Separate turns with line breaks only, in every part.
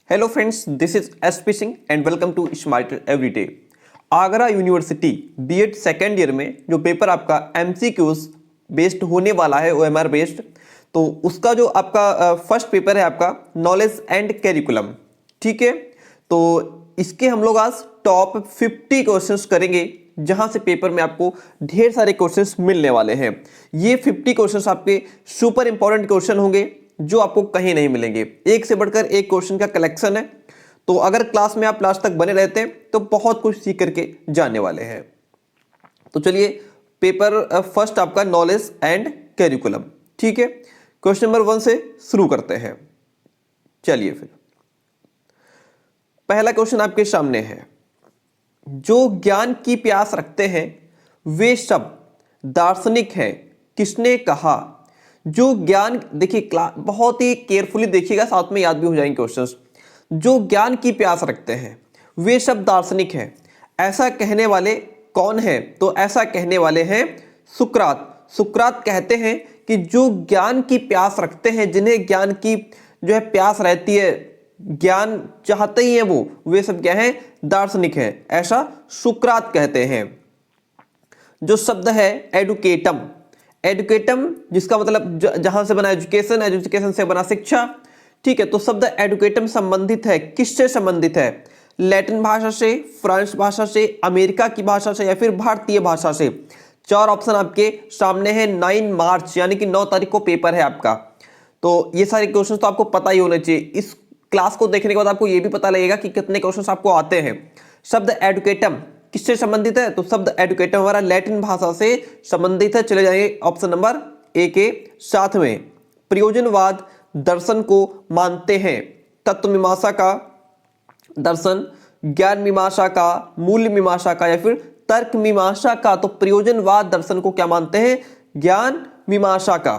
Hello friends, this is SP Singh and welcome to smarter everyday. Agra university BEd second year में जो paper आपका MCQs based होने वाला है, ओएमआर बेस्ड, तो उसका जो आपका फर्स्ट पेपर है आपका नॉलेज एंड कैरिकुलम। ठीक है, तो इसके हम लोग आज टॉप 50 क्वेश्चंस करेंगे, जहां से पेपर में आपको ढेर सारे क्वेश्चंस मिलने वाले हैं। ये 50 क्वेश्चंस आपके सुपर इंपॉर्टेंट क्वेश्चन होंगे जो आपको कहीं नहीं मिलेंगे। एक से बढ़कर एक क्वेश्चन का कलेक्शन है, तो अगर क्लास में आप लास्ट तक बने रहते हैं तो बहुत कुछ सीख करके जाने वाले हैं। तो चलिए, पेपर फर्स्ट आपका नॉलेज एंड कैरिकुलम। ठीक है, क्वेश्चन नंबर 1 से शुरू करते हैं। चलिए फिर, पहला क्वेश्चन आपके सामने है। जो ज्ञान की प्यास रखते हैं वे सब दार्शनिक हैं, किसने कहा? जो ज्ञान, देखिए बहुत ही केयरफुली देखिएगा, साथ में याद भी हो जाएंगे क्वेश्चंस। जो ज्ञान की प्यास रखते हैं वे सब दार्शनिक हैं, ऐसा कहने वाले कौन है? तो ऐसा कहने वाले हैं सुकरात। सुकरात कहते हैं कि जो ज्ञान की प्यास रखते हैं, जिन्हें ज्ञान की जो है प्यास रहती है, ज्ञान चाहते ही हैं वे सब क्या हैं? दार्शनिक हैं, ऐसा सुकरात कहते हैं। जो शब्द है एडुकेटम, एडुकेटम जिसका मतलब जहां से बना एजुकेशन, एजुकेशन से बना शिक्षा। ठीक है, तो शब्द एडुकेटम संबंधित है, किससे संबंधित है? लैटिन भाषा से, फ्रेंच भाषा से, अमेरिका की भाषा से, या फिर भारतीय भाषा से। 4 ऑप्शन आपके सामने है। 9 मार्च यानी कि 9 तारीख को पेपर है आपका। तो ये सारे क्वेश्चन तो आपको पता ही होने चाहिए। इस क्लास को देखने के बाद आपको ये भी पता लगेगा कि कितने क्वेश्चन आपको आते हैं। शब्द एडुकेटम किससे संबंधित है? तो शब्द एडुकेटम हमारा लैटिन भाषा से संबंधित है। चले जाएंगे ऑप्शन नंबर ए के साथ में। प्रयोजनवाद दर्शन को मानते हैं, तत्व मीमांसा का दर्शन, ज्ञान मीमांसा का, मूल्य मीमांसा का, या फिर तर्क मीमांसा का। तो प्रयोजनवाद दर्शन को क्या मानते हैं? ज्ञान मीमांसा का।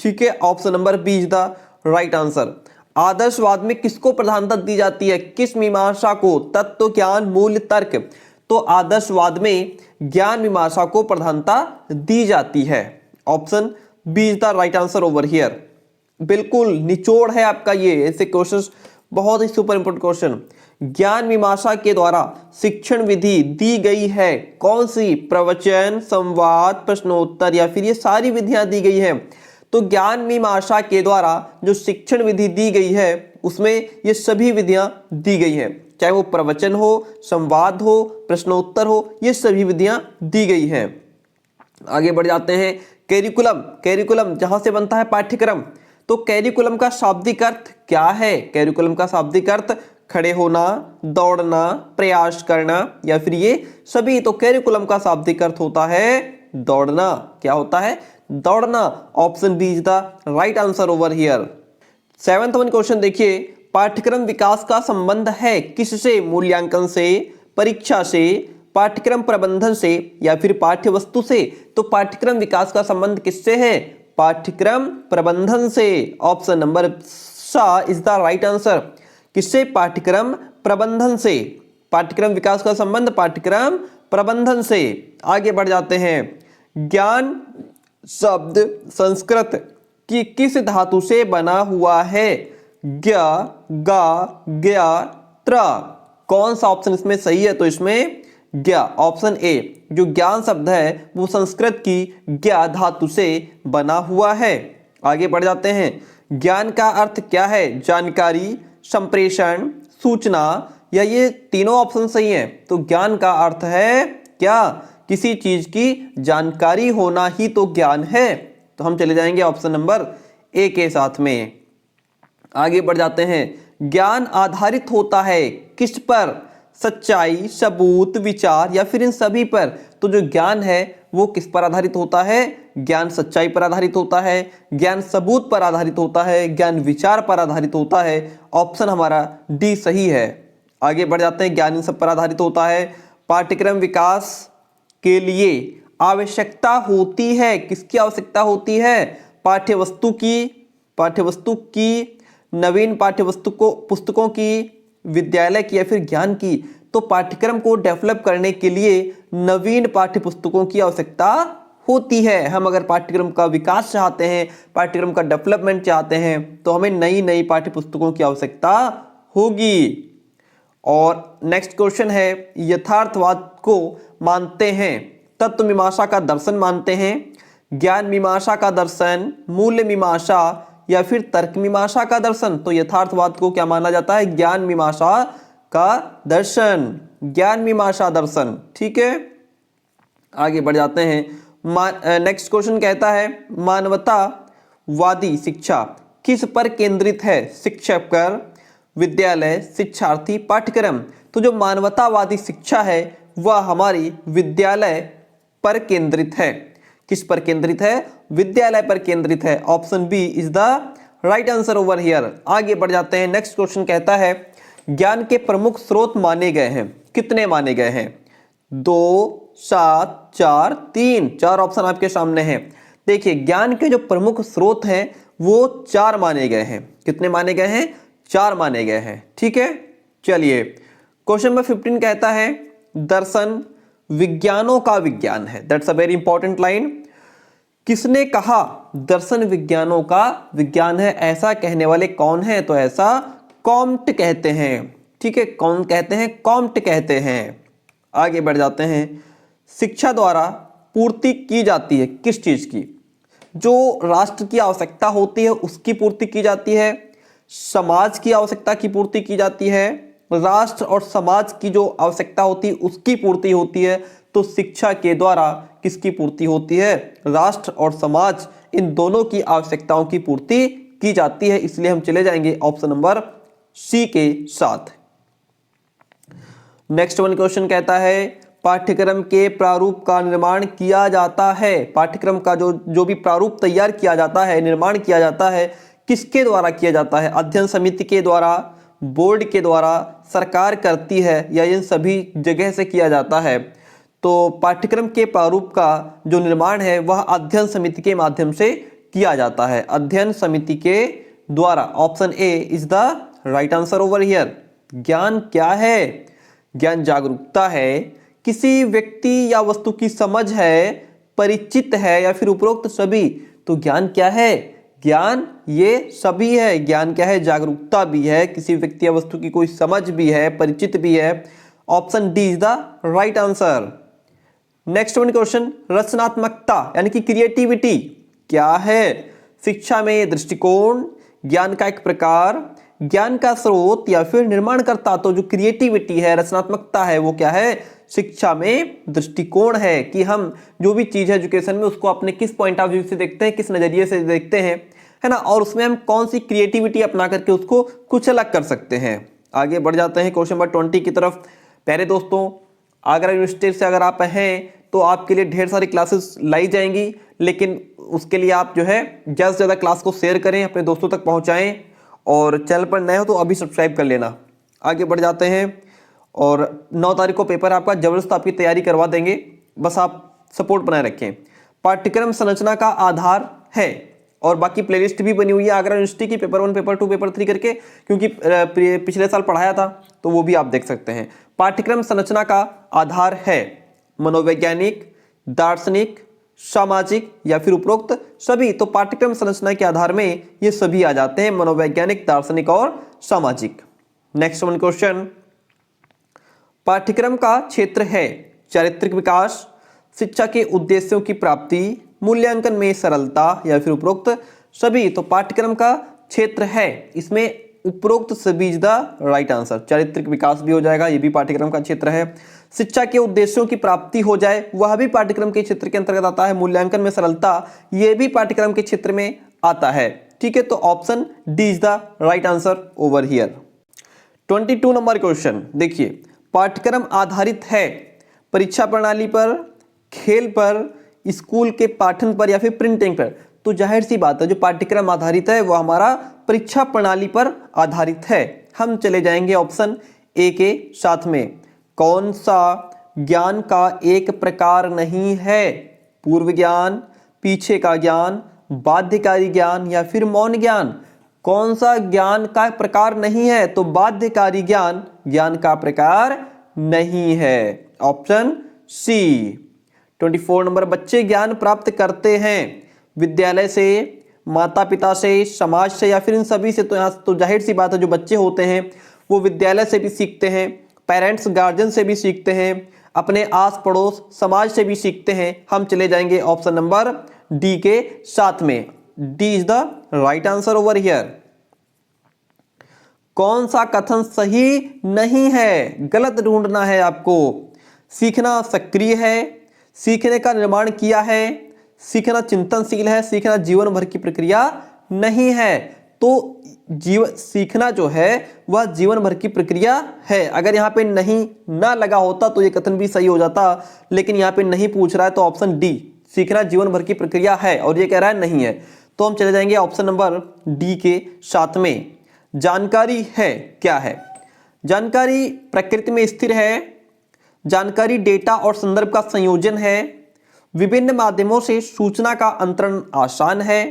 ठीक है, option number B is the right answer. आदर्शवाद में किसको प्रधानता दी जाती है? किस मीमांसा को? तत्व, ज्ञान, मूल्य, तर्क। तो आदर्शवाद में ज्ञान मीमांसा को प्रधानता दी जाती है। Option B is the right answer over here. बिल्कुल निचोड़ है आपका ये, ऐसे क्वेश्चंस बहुत ही सुपर इंपोर्टेंट क्वेश्चन। ज्ञान मीमांसा के द्वारा शिक्षण विधि दी गई है, कौन सी? प्रवचन, संवाद, प्रश्नोत्तर, या फिर ये सारी विधियां दी गई है। तो ज्ञान मीमांसा के द्वारा जो शिक्षण विधि दी गई है उसमें ये सभी विधियां दी गई हैं, चाहे वो प्रवचन हो, संवाद हो, प्रश्नोत्तर हो, ये सभी विधियां दी गई हैं। आगे बढ़ जाते हैं। कैरिकुलम, कैरिकुलम जहां से बनता है पाठ्यक्रम। तो कैरिकुलम का शाब्दिक अर्थ क्या है? कैरिकुलम का शाब्दिक अर्थ खड़े होना, दौड़ना, प्रयास करना, या फिर ये सभी। तो कैरिकुलम का शाब्दिक अर्थ होता है दौड़ना। क्या होता है? दौड़ना। Option B is the right answer over here. 7th one question देखिए। पाठ्यक्रम विकास का संबंध है किससे? मूल्यांकन से, परीक्षा से, पाठ्यक्रम प्रबंधन से, या फिर पाठ्य वस्तु से। तो पाठ्यक्रम विकास का संबंध किससे है? पाठ्यक्रम प्रबंधन से। ऑप्शन नंबर सा इज द राइट आंसर। किससे? पाठ्यक्रम प्रबंधन से। पाठ्यक्रम विकास का संबंध पाठ्यक्रम प्रबंधन से। आगे बढ़ जाते हैं। ज्ञान शब्द संस्कृत की किस धातु से बना हुआ है? ज्ञ, गा, ज्ञा, त्र। कौन सा ऑप्शन इसमें सही है? तो इसमें ज्ञ, ऑप्शन ए। जो ज्ञान शब्द है वो संस्कृत की ज्ञ धातु से बना हुआ है। आगे बढ़ जाते हैं। ज्ञान का अर्थ क्या है? जानकारी, संप्रेषण, सूचना, या ये तीनों ऑप्शन सही हैं। तो ज्ञान का अर्थ है क्या? किसी चीज की जानकारी होना ही तो ज्ञान है। तो हम चले जाएंगे ऑप्शन नंबर ए के साथ में। आगे बढ़ जाते हैं। ज्ञान आधारित होता है किस पर? सच्चाई, सबूत, विचार, या फिर इन सभी पर। तो जो ज्ञान है वो किस पर आधारित होता है? ज्ञान सच्चाई पर आधारित होता है, ज्ञान सबूत पर आधारित होता है, ज्ञान विचार पर आधारित होता है। ऑप्शन हमारा डी सही है। आगे बढ़ जाते हैं। ज्ञान इन सब पर आधारित होता है। पाठ्यक्रम विकास के लिए आवश्यकता होती है, किसकी आवश्यकता होती है? पाठ्यवस्तु की, पाठ्यवस्तु की, नवीन पाठ्यवस्तु को, पुस्तकों की, विद्यालय की, या फिर ज्ञान की। तो पाठ्यक्रम को डेवलप करने के लिए नवीन पाठ्यपुस्तकों की आवश्यकता होती है। हम अगर पाठ्यक्रम का विकास चाहते हैं, पाठ्यक्रम का डेवलपमेंट चाहते हैं, तो हमें नई नई पाठ्यपुस्तकों की आवश्यकता होगी। और नेक्स्ट क्वेश्चन है, यथार्थवाद को मानते हैं, तत्व मीमांसा का दर्शन मानते हैं, ज्ञान मीमांसा का दर्शन, मूल्य मीमांसा या फिर तर्क मीमांसा का दर्शन। तो यथार्थवाद को क्या माना जाता है? ज्ञान मीमांसा का दर्शन, ज्ञान मीमांसा दर्शन। ठीक है, आगे बढ़ जाते हैं। नेक्स्ट क्वेश्चन कहता है, मानवतावादी शिक्षा किस पर केंद्रित है? शिक्षक पर, विद्यालय, शिक्षार्थी, पाठ्यक्रम। तो जो मानवतावादी शिक्षा है वह हमारी विद्यालय पर केंद्रित है। किस पर केंद्रित है? विद्यालय पर केंद्रित है। Option B is the right answer over here. आगे बढ़ जाते हैं। नेक्स्ट क्वेश्चन कहता है, ज्ञान के प्रमुख स्रोत माने गए हैं। कितने माने गए हैं? 2, 7, 4, 3। 4 ऑप्शन आपके सामने हैं। देखिए, ज्ञान के जो प्रमुख स्रोत हैं वो 4 माने गए हैं। कितने माने गए हैं? 4 माने गए हैं। ठीक है, चलिए क्वेश्चन नंबर 15 कहता है, दर्शन विज्ञानों का विज्ञान है। That's a very important line. किसने कहा दर्शन विज्ञानों का विज्ञान है? ऐसा कहने वाले कौन है? तो ऐसा कॉम्ट कहते हैं। ठीक है, कौन कहते हैं? कॉम्ट कहते हैं। आगे बढ़ जाते हैं। शिक्षा द्वारा पूर्ति की जाती है किस चीज की? जो राष्ट्र की आवश्यकता होती है उसकी पूर्ति की जाती है, समाज की आवश्यकता की पूर्ति की जाती है, राष्ट्र और समाज की जो आवश्यकता होती है उसकी पूर्ति होती है। तो शिक्षा के द्वारा किसकी पूर्ति होती है? राष्ट्र और समाज, इन दोनों की आवश्यकताओं की पूर्ति की जाती है। इसलिए हम चले जाएंगे ऑप्शन नंबर सी के साथ। नेक्स्ट वन क्वेश्चन कहता है, पाठ्यक्रम के प्रारूप का निर्माण किया जाता है। पाठ्यक्रम का जो भी प्रारूप तैयार किया जाता है, निर्माण किया जाता है, किसके द्वारा किया जाता है? अध्ययन समिति के द्वारा, बोर्ड के द्वारा, सरकार करती है, या इन सभी जगह से किया जाता है? तो पाठ्यक्रम के प्रारूप का जो निर्माण है वह अध्ययन समिति के माध्यम से किया जाता है, अध्ययन समिति के द्वारा। Option A is the right answer over here. ज्ञान क्या है? ज्ञान जागरूकता है, किसी व्यक्ति या वस्तु की समझ है, परिचित है, या फिर उपरोक्त सभी। तो ज्ञान क्या है? ज्ञान ये सभी है। ज्ञान क्या है? जागरूकता भी है, किसी व्यक्ति या वस्तु की कोई समझ भी है, परिचित भी है। Option D is the right answer. Next one question, रचनात्मकता यानी कि क्रिएटिविटी क्या है? शिक्षा में दृष्टिकोण, ज्ञान का एक प्रकार, ज्ञान का स्रोत, या फिर निर्माणकर्ता। तो जो क्रिएटिविटी है, रचनात्मकता है, वो क्या है? शिक्षा में दृष्टिकोण है कि हम जो भी चीज है एजुकेशन में उसको अपने किस पॉइंट ऑफ व्यू से देखते हैं, किस नजरिए से देखते हैं, है ना, और उसमें हम कौन सी क्रिएटिविटी अपना करके उसको कुछ अलग कर सकते हैं। आगे बढ़ जाते हैं क्वेश्चन नंबर 20 की तरफ। प्यारे दोस्तों, आगरा यूनिवर्सिटी से अगर आप हैं तो आपके लिए ढेर सारी क्लासेस लाई जाएंगी, लेकिन उसके लिए आप जो है ज़्यादा से ज़्यादा क्लास को शेयर करें, अपने दोस्तों तक पहुंचाएं, और चैनल पर नए हो तो अभी सब्सक्राइब कर लेना। आगे बढ़ जाते हैं, और 9 तारीख को पेपर आपका जबरदस्त आपकी तैयारी करवा देंगे, बस आप सपोर्ट बनाए रखें। पाठ्यक्रम संरचना का आधार है, और बाकी प्लेलिस्ट भी बनी हुई है आगरा यूनिवर्सिटी की, पेपर 1, पेपर 2, पेपर 3 करके, क्योंकि पिछले साल पढ़ाया था तो वो भी आप देख सकते हैं। पाठ्यक्रम संरचना का आधार है मनोवैज्ञानिक, दार्शनिक, सामाजिक, या फिर उपरोक्त सभी। तो पाठ्यक्रम संरचना के आधार में ये सभी आ जाते हैं, मनोवैज्ञानिक, दार्शनिक और सामाजिक। नेक्स्ट वन क्वेश्चन, पाठ्यक्रम का क्षेत्र है चारित्रिक विकास, शिक्षा के उद्देश्यों की प्राप्ति, मूल्यांकन में सरलता, या फिर उपरोक्त सभी। तो पाठ्यक्रम का क्षेत्र है, इसमें उपरोक्त सभी इज द राइट आंसर। चारित्रिक विकास भी हो जाएगा, ये भी पाठ्यक्रम का क्षेत्र है। शिक्षा के उद्देश्यों की प्राप्ति हो जाए, वह भी पाठ्यक्रम के क्षेत्र के अंतर्गत आता है। मूल्यांकन में सरलता, ये भी पाठ्यक्रम के क्षेत्र में आता है। ठीक है, तो option D is the right answer over here. 22 number question देखिए, पाठ्यक्रम आधारित है परीक्षा प्रणाली पर, खेल पर, स्कूल के पाठन पर, या फिर प्रिंटिंग पर। तो जाहिर सी बात है, जो पाठ्यक्रम आधारित है वो हमारा परीक्षा प्रणाली पर आधारित है। हम चले जाएंगे ऑप्शन ए के साथ में। कौन सा ज्ञान का एक प्रकार नहीं है? पूर्व ज्ञान, पीछे का ज्ञान, बाध्यकारी ज्ञान, या फिर मौन ज्ञान। कौन सा ज्ञान का प्रकार नहीं है? तो बाध्यकारी ज्ञान ज्ञान का प्रकार नहीं है। ऑप्शन सी। 24 नंबर, बच्चे ज्ञान प्राप्त करते हैं विद्यालय से, माता पिता से, समाज से, या फिर इन सभी से। तो यहाँ तो जाहिर सी बात है, जो बच्चे होते हैं वो विद्यालय से भी सीखते हैं, पेरेंट्स गार्जियन से भी सीखते हैं, अपने आस पड़ोस समाज से भी सीखते हैं। हम चले जाएंगे ऑप्शन नंबर डी के साथ में। D is the right answer over here. कौन सा कथन सही नहीं है, गलत ढूंढना है आपको। सीखना सक्रिय है, सीखने का निर्माण किया है, सीखना चिंतनशील है, सीखना जीवन भर की प्रक्रिया नहीं है। तो सीखना जो है वह जीवन भर की प्रक्रिया है। अगर यहाँ पे नहीं ना लगा होता तो ये कथन भी सही हो जाता, लेकिन यहाँ पे नहीं पूछ रहा है तो ऑप्शन डी, सीखना जीवन भर की प्रक्रिया है, और ये कह रहा है नहीं है। तो हम चले जाएंगे ऑप्शन नंबर डी के साथ में। जानकारी है क्या है? जानकारी प्रकृति में स्थिर है, जानकारी डेटा और संदर्भ का संयोजन है, विभिन्न माध्यमों से सूचना का अंतरण आसान है,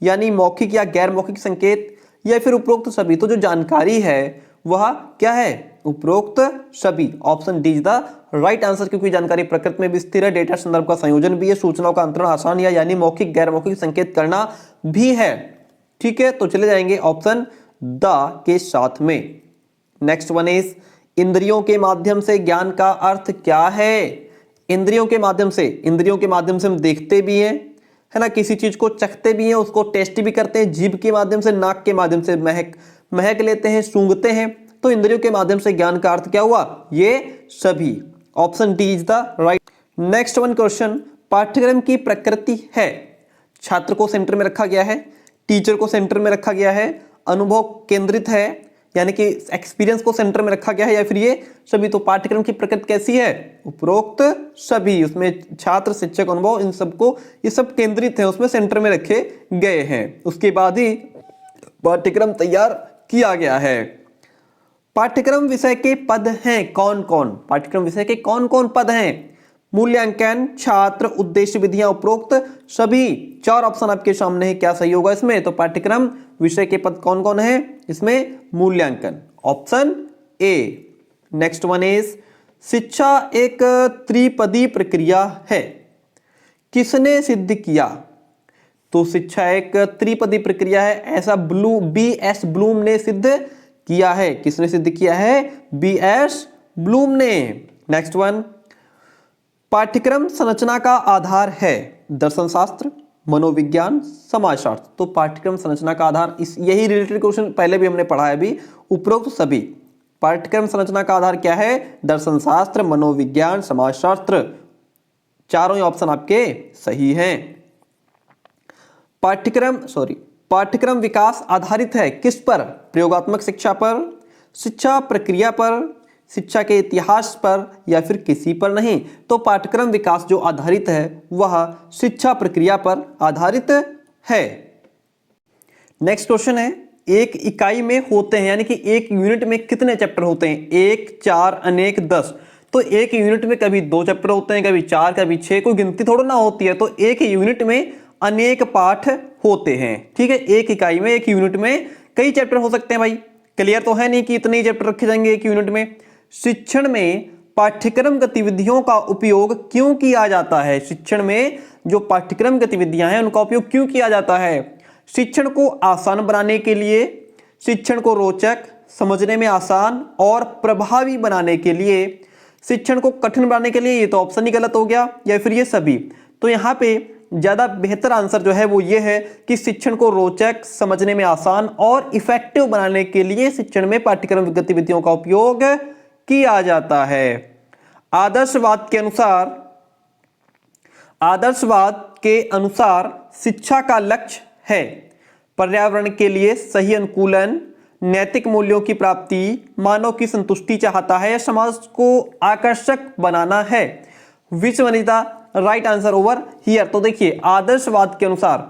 यानी मौखिक या गैर मौखिक संकेत, या फिर उपरोक्त सभी। तो जो जानकारी है वह क्या है? उपरोक्त सभी। Option D is the right answer, क्योंकि जानकारी प्रकृति में भी स्थिर है, डेटा संदर्भ का संयोजन भी है, सूचनाओं का अंतरण आसान है, यानी मौखिक गैर मौखिक संकेत करना भी है। ठीक है, तो चले जाएंगे ऑप्शन द के साथ में। नेक्स्ट वन इज इंद्रियों के माध्यम से ज्ञान का अर्थ क्या है? इंद्रियों के माध्यम से हम देखते भी हैं, है ना, किसी चीज को चखते भी हैं, उसको टेस्ट भी करते हैं, जीभ के माध्यम से, नाक के माध्यम से महक लेते हैं, सूंघते हैं। तो इंद्रियों के माध्यम से ज्ञान का अर्थ क्या हुआ? ये सभी। Option D is the right. Next one question, पाठ्यक्रम की प्रकृति है, छात्र को सेंटर में रखा गया है, टीचर को सेंटर में रखा गया है, अनुभव केंद्रित है, यानी कि एक्सपीरियंस को सेंटर में रखा गया है, या फिर ये सभी। तो पाठ्यक्रम की प्रकृति कैसी है? उपरोक्त सभी। उसमें छात्र, शिक्षक, अनुभव, इन सबको, ये सब केंद्रित है, उसमें सेंटर में रखे गए हैं। उसके बाद ही पाठ्यक्रम तैयार किया गया है। पाठ्यक्रम विषय के पद हैं कौन कौन? पाठ्यक्रम विषय के कौन कौन पद हैं? मूल्यांकन, छात्र, उद्देश्य, विधियां, उपरोक्त सभी। 4 ऑप्शन आपके सामने है, क्या सही होगा इसमें? तो पाठ्यक्रम विषय के पद कौन कौन है इसमें? मूल्यांकन, option A. Next one is शिक्षा एक त्रिपदी प्रक्रिया है, किसने सिद्ध किया? तो शिक्षा एक त्रिपदी प्रक्रिया है, ऐसा B.S. ब्लूम ने सिद्ध किया है। किसने सिद्ध किया है? B.S. ब्लूम ने। नेक्स्ट वन, पाठ्यक्रम संरचना का आधार है दर्शन शास्त्र, मनोविज्ञान, समाजशास्त्र। तो पाठ्यक्रम संरचना का आधार, यही रिलेटेड क्वेश्चन पहले भी हमने पढ़ा है अभी। उपरोक्त सभी। पाठ्यक्रम संरचना का आधार क्या है? दर्शन शास्त्र, मनोविज्ञान, समाजशास्त्र। चारों ही ऑप्शन आपके सही हैं। पाठ्यक्रम विकास आधारित है किस पर? प्रयोगात्मक शिक्षा पर, शिक्षा प्रक्रिया पर, शिक्षा के इतिहास पर, या फिर किसी पर नहीं। तो पाठ्यक्रम विकास जो आधारित है वह शिक्षा प्रक्रिया पर आधारित है। नेक्स्ट क्वेश्चन है, एक इकाई में होते हैं, यानी कि एक यूनिट में कितने चैप्टर होते हैं? 1, 4, अनेक, 10। तो एक यूनिट में कभी 2 चैप्टर होते हैं, कभी 4, कभी 6, कोई गिनती थोड़ा ना होती है। तो एक यूनिट में अनेक पाठ होते हैं। ठीक है, एक इकाई में, एक यूनिट में कई चैप्टर हो सकते हैं भाई। क्लियर तो है नहीं कि इतने ही चैप्टर रखे जाएंगे एक यूनिट में। शिक्षण में पाठ्यक्रम गतिविधियों का उपयोग क्यों किया जाता है? शिक्षण में जो पाठ्यक्रम गतिविधियां हैं उनका उपयोग क्यों किया जाता है? शिक्षण को आसान बनाने के लिए, शिक्षण को रोचक, समझने में आसान और प्रभावी बनाने के लिए, शिक्षण को कठिन बनाने के लिए। ये तो ऑप्शन ही गलत हो गया, या फिर ये सभी। तो यहाँ पे ज्यादा बेहतर आंसर जो है वो ये है कि शिक्षण को रोचक, समझने में आसान और इफेक्टिव बनाने के लिए शिक्षण में पाठ्यक्रम गतिविधियों का उपयोग किया जाता है। आदर्शवाद के अनुसार शिक्षा का लक्ष्य है पर्यावरण के लिए सही अनुकूलन, नैतिक मूल्यों की प्राप्ति, मानव की संतुष्टि चाहता है, समाज को आकर्षक बनाना है। Which one is the right answer over here? तो देखिए, आदर्शवाद के अनुसार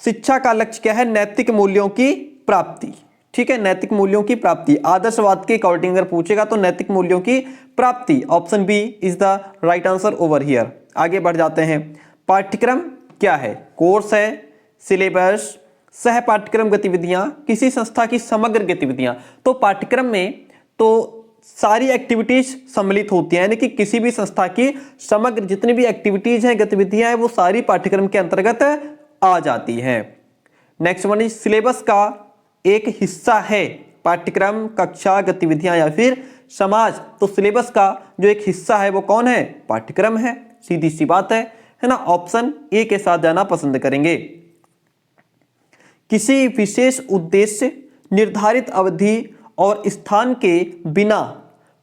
शिक्षा का लक्ष्य क्या है? नैतिक मूल्यों की प्राप्ति। ठीक है, नैतिक मूल्यों की प्राप्ति। आदर्शवाद के अकॉर्डिंग अगर पूछेगा तो नैतिक मूल्यों की प्राप्ति, option B is the right answer over here. आगे बढ़ जाते हैं। पाठ्यक्रम क्या है? कोर्स है, सिलेबस, सह पाठ्यक्रम गतिविधियां, किसी संस्था की समग्र गतिविधियां। तो पाठ्यक्रम में तो सारी एक्टिविटीज सम्मिलित होती हैं, यानी कि किसी भी संस्था की समग्र जितनी भी एक्टिविटीज हैं, गतिविधियां हैं, वो सारी पाठ्यक्रम के अंतर्गत आ जाती हैं। नेक्स्ट वन इज सिलेबस का एक हिस्सा है पाठ्यक्रम, कक्षा, गतिविधियां या फिर समाज। तो सिलेबस का जो एक हिस्सा है वो कौन है? पाठ्यक्रम है। सीधी सी बात है ना। ऑप्शन ए के साथ जाना पसंद करेंगे। किसी विशेष उद्देश्य, निर्धारित अवधि और स्थान के बिना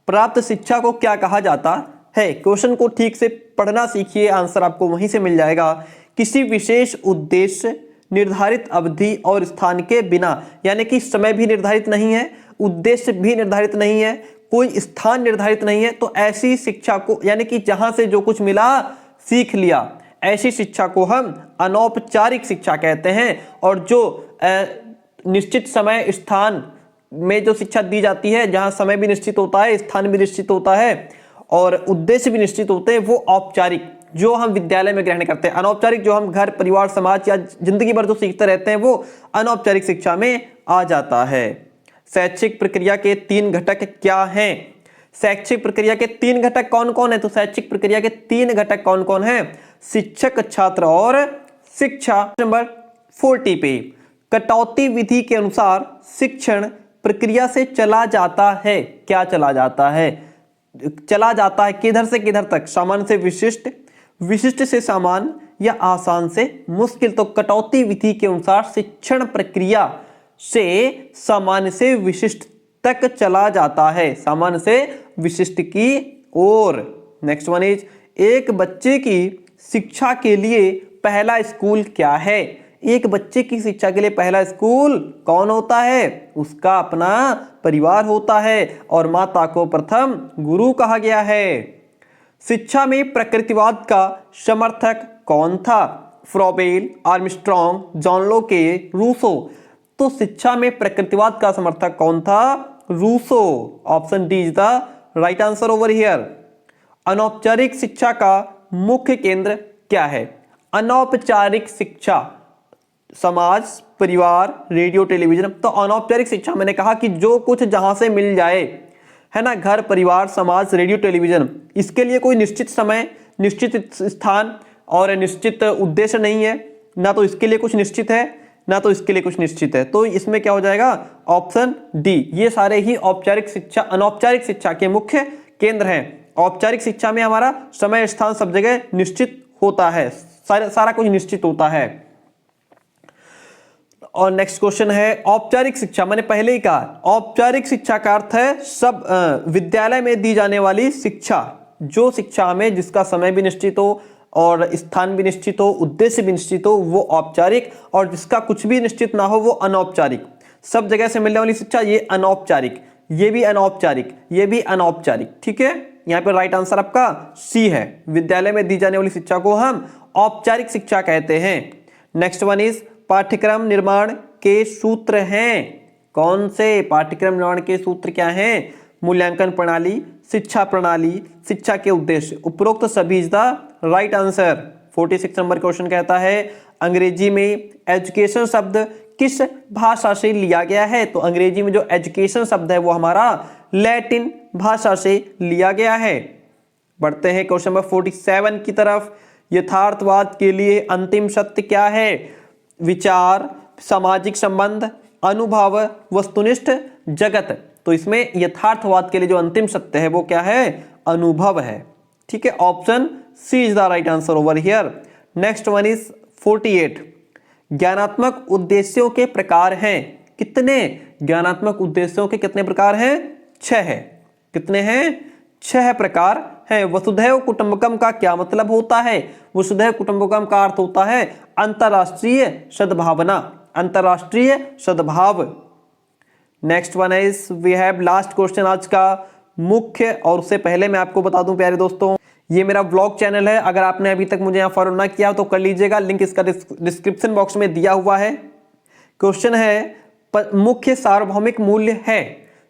प्राप्त शिक्षा को क्या कहा जाता है? क्वेश्चन को ठीक से पढ़ना सीखिए, आंसर आपको वहीं से मिल जाएगा। किसी विशेष उद्देश्य, निर्धारित अवधि और स्थान के बिना, यानी कि समय भी निर्धारित नहीं है, उद्देश्य भी निर्धारित नहीं है, कोई स्थान निर्धारित नहीं है, तो ऐसी शिक्षा को, यानी कि जहां से जो कुछ मिला सीख लिया, ऐसी शिक्षा को हम अनौपचारिक शिक्षा कहते हैं। और जो निश्चित समय स्थान में जो शिक्षा दी जाती है, जहां समय भी निश्चित होता है, स्थान भी निश्चित होता है और उद्देश्य भी निश्चित होते हैं, वो औपचारिक जो हम विद्यालय में ग्रहण करते हैं। अनौपचारिक जो हम घर, परिवार, समाज या जिंदगी भर जो सीखते रहते हैं, वो अनौपचारिक शिक्षा में आ जाता है। शैक्षिक प्रक्रिया के 3 घटक क्या हैं? शैक्षिक प्रक्रिया के 3 घटक कौन कौन है? तो शैक्षिक प्रक्रिया के 3 घटक कौन कौन है? शिक्षक, छात्र और शिक्षा। नंबर 40 पे, कटौती विधि के अनुसार शिक्षण प्रक्रिया से चला जाता है। क्या चला जाता है? चला जाता है किधर से किधर तक? सामान्य से विशिष्ट, विशिष्ट से सामान्य या आसान से मुश्किल। तो कटौती विधि के अनुसार शिक्षण प्रक्रिया से सामान्य से विशिष्ट तक चला जाता है, सामान्य से विशिष्ट की ओर। नेक्स्ट वन इज, एक बच्चे की शिक्षा के लिए पहला स्कूल क्या है? एक बच्चे की शिक्षा के लिए पहला स्कूल कौन होता है? उसका अपना परिवार होता है और माता को प्रथम गुरु कहा गया है। शिक्षा में प्रकृतिवाद का समर्थक कौन था? Froebel, Armstrong, John Locke, Rousseau. तो शिक्षा में प्रकृतिवाद का समर्थक कौन था? Rousseau. Option D is the right answer over here. अनौपचारिक शिक्षा का मुख्य केंद्र क्या है? अनौपचारिक शिक्षा, समाज, परिवार, रेडियो, टेलीविजन। तो अनौपचारिक शिक्षा मैंने कहा कि जो कुछ जहां से मिल जाए, है ना, घर, परिवार, समाज, रेडियो, टेलीविजन। इसके लिए कोई निश्चित समय, निश्चित स्थान और निश्चित उद्देश्य नहीं है, ना तो इसके लिए कुछ निश्चित है, ना तो इसके लिए कुछ निश्चित है। तो इसमें क्या हो जाएगा? Option D. ये सारे ही औपचारिक शिक्षा, अनौपचारिक शिक्षा के मुख्य केंद्र हैं। औपचारिक शिक्षा में हमारा समय, स्थान सब जगह निश्चित होता है, सारा कुछ निश्चित होता है। और नेक्स्ट क्वेश्चन है, औपचारिक शिक्षा, मैंने पहले ही कहा औपचारिक शिक्षा का अर्थ है सब विद्यालय में दी जाने वाली शिक्षा, जो शिक्षा हमें, जिसका समय भी निश्चित हो और स्थान भी निश्चित हो, उद्देश्य भी निश्चित हो, वो औपचारिक। और जिसका कुछ भी निश्चित ना हो वो अनौपचारिक। सब जगह से मिलने वाली शिक्षा ये अनौपचारिक, ये भी अनौपचारिक, ये भी अनौपचारिक। ठीक है, यहाँ पे राइट आंसर आपका सी है। विद्यालय में दी जाने वाली शिक्षा को हम औपचारिक शिक्षा कहते हैं। नेक्स्ट वन इज, पाठ्यक्रम निर्माण के सूत्र हैं कौन से? पाठ्यक्रम निर्माण के सूत्र क्या हैं? मूल्यांकन प्रणाली, शिक्षा प्रणाली, शिक्षा के उद्देश्य। उपरोक्त सभी is the right answer. 46 number question कहता है, अंग्रेजी में एजुकेशन शब्द किस भाषा से लिया गया है? तो अंग्रेजी में जो एजुकेशन शब्द है वो हमारा लैटिन भाषा से लिया गया है। बढ़ते हैं क्वेश्चन नंबर 47 की तरफ। यथार्थवाद के लिए अंतिम सत्य क्या है? विचार, सामाजिक संबंध, अनुभव, वस्तुनिष्ठ जगत। तो इसमें यथार्थवाद के लिए जो अंतिम सत्य है वो क्या है? अनुभव है। ठीक है, option C is the right answer over here. Next one is 48। ज्ञानात्मक उद्देश्यों के प्रकार हैं कितने? ज्ञानात्मक उद्देश्यों के कितने प्रकार हैं? 6 है। कितने हैं? 6 प्रकार है। वसुधैव कुटुंबकम का क्या मतलब होता है? वसुधैव कुटुंबकम का अर्थ होता है अंतरराष्ट्रीय सद्भावना, अंतरराष्ट्रीय सद्भाव। Next one is, we have last question आज का मुख्य। और उससे पहले मैं आपको बता दूं प्यारे दोस्तों, ये मेरा व्लॉग चैनल है। अगर आपने अभी तक मुझे यहाँ फॉलो ना किया तो कर लीजिएगा, लिंक इसका डिस्क्रिप्शन बॉक्स में दिया हुआ है। क्वेश्चन है, मुख्य सार्वभौमिक मूल्य है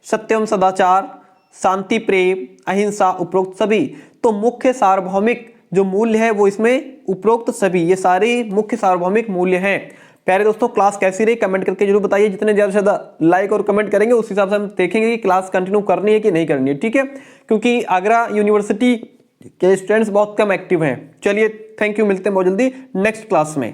सत्यम, सदाचार, शांति, प्रेम, अहिंसा, उपरोक्त सभी। तो मुख्य सार्वभौमिक जो मूल्य है वो इसमें उपरोक्त सभी, ये सारे मुख्य सार्वभौमिक मूल्य हैं। प्यारे दोस्तों, क्लास कैसी रही कमेंट करके जरूर बताइए। जितने ज़्यादा से ज़्यादा लाइक और कमेंट करेंगे उस हिसाब से हम देखेंगे कि क्लास कंटिन्यू करनी है कि नहीं करनी है। ठीक है, क्योंकि आगरा यूनिवर्सिटी के स्टूडेंट्स बहुत कम एक्टिव हैं। चलिए, थैंक यू, मिलते हैं बहुत जल्दी नेक्स्ट क्लास में।